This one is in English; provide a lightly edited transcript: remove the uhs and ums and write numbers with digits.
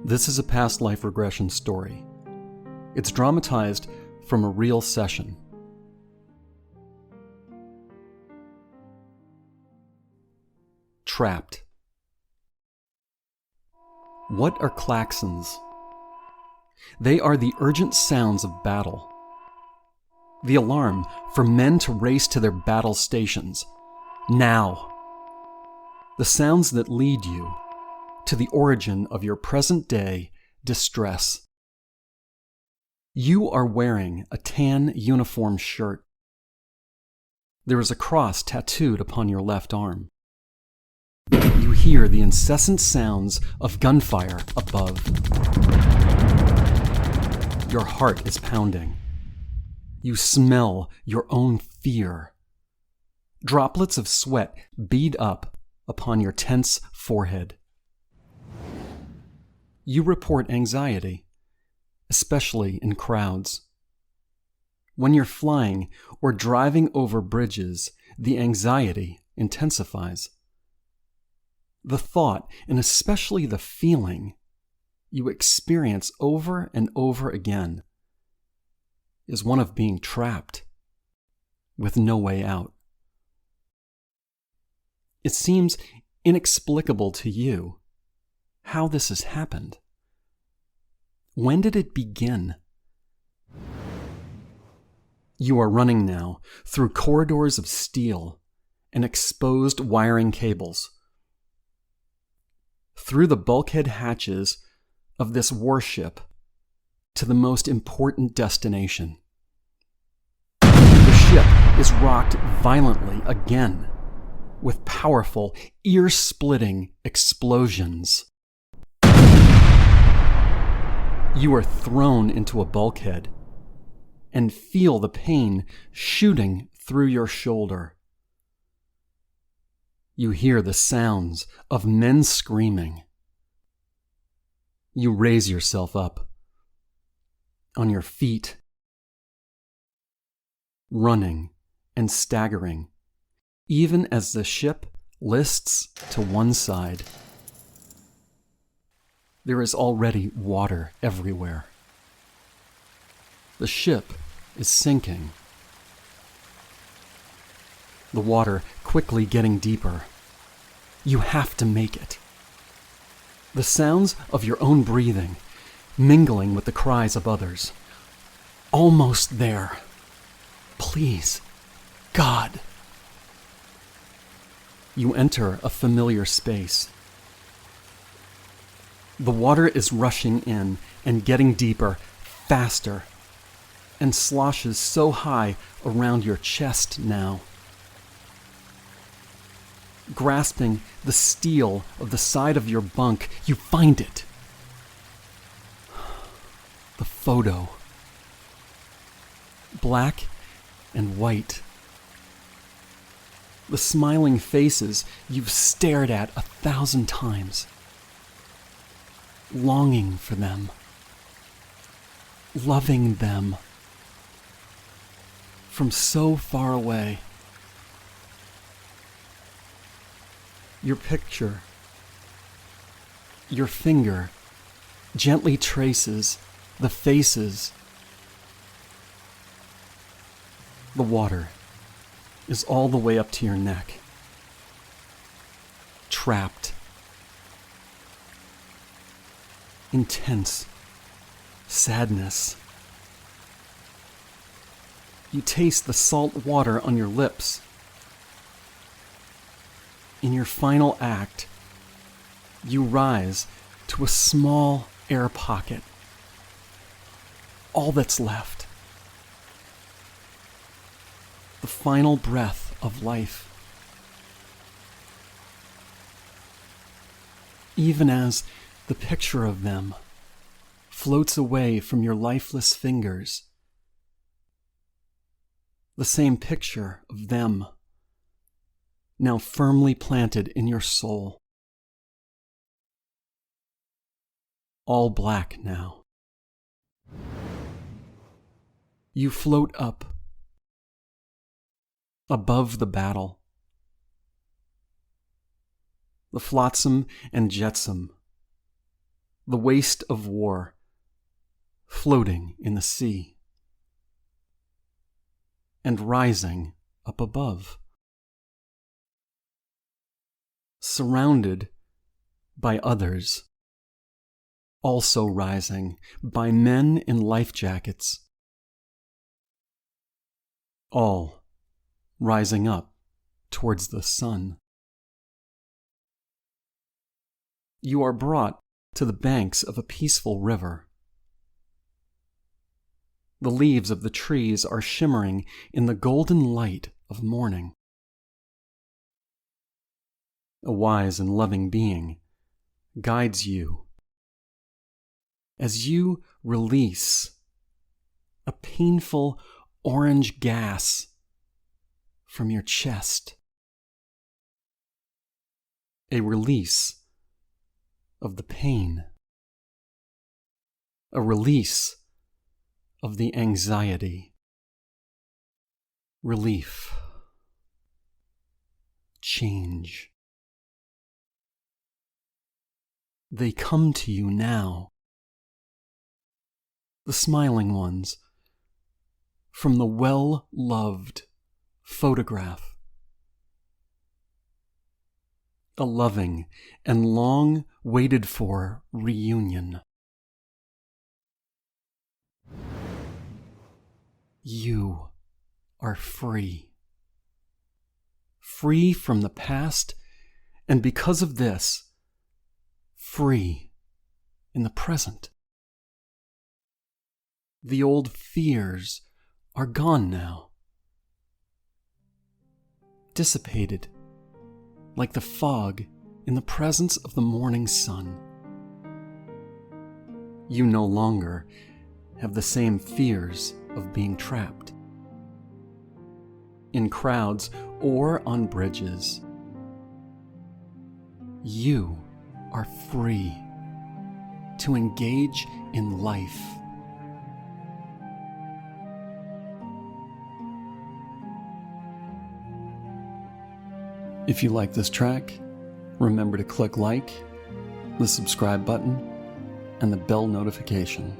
This is a past life regression story. It's dramatized from a real session. Trapped. What are klaxons? They are the urgent sounds of battle. The alarm for men to race to their battle stations. Now. The sounds that lead you to the origin of your present-day distress. You are wearing a tan uniform shirt. There is a cross tattooed upon your left arm. You hear the incessant sounds of gunfire above. Your heart is pounding. You smell your own fear. Droplets of sweat bead up upon your tense forehead. You report anxiety, especially in crowds. When you're flying or driving over bridges, the anxiety intensifies. The thought, and especially the feeling you experience over and over again, is one of being trapped with no way out. It seems inexplicable to you how this has happened. When did it begin? You are running now through corridors of steel and exposed wiring cables, through the bulkhead hatches of this warship to the most important destination. The ship is rocked violently again with powerful, ear-splitting explosions. You are thrown into a bulkhead and feel the pain shooting through your shoulder. You hear the sounds of men screaming. You raise yourself up on your feet, running and staggering, even as the ship lists to one side. There is already water everywhere. The ship is sinking. The water quickly getting deeper. You have to make it. The sounds of your own breathing mingling with the cries of others. Almost there. Please, God. You enter a familiar space. The water is rushing in and getting deeper, faster, and sloshes so high around your chest now. Grasping the steel of the side of your bunk, you find it. The photo. Black and white. The smiling faces you've stared at 1,000 times. Longing for them. Loving them. From so far away. Your picture, your finger gently traces the faces. The water is all the way up to your neck. Trapped. Intense sadness. You taste the salt water on your lips. In your final act, you rise to a small air pocket. All that's left. The final breath of life. Even as the picture of them floats away from your lifeless fingers, the same picture of them now firmly planted in your soul. All black now. You float up, above the battle. The flotsam and jetsam the waste of war, floating in the sea, and rising up above, surrounded by others, also rising, by men in life jackets, all rising up towards the sun. You are brought to the banks of a peaceful river. The leaves of the trees are shimmering in the golden light of morning. A wise and loving being guides you as you release a painful orange gas from your chest, a release of the pain, a release of the anxiety, relief, change. They come to you now, the smiling ones, from the well-loved photograph. A loving and long-waited-for reunion. You are free. Free from the past, and because of this, free in the present. The old fears are gone now, dissipated like the fog in the presence of the morning sun. You no longer have the same fears of being trapped in crowds or on bridges. You are free to engage in life. If you like this track, remember to click like, the subscribe button, and the bell notification.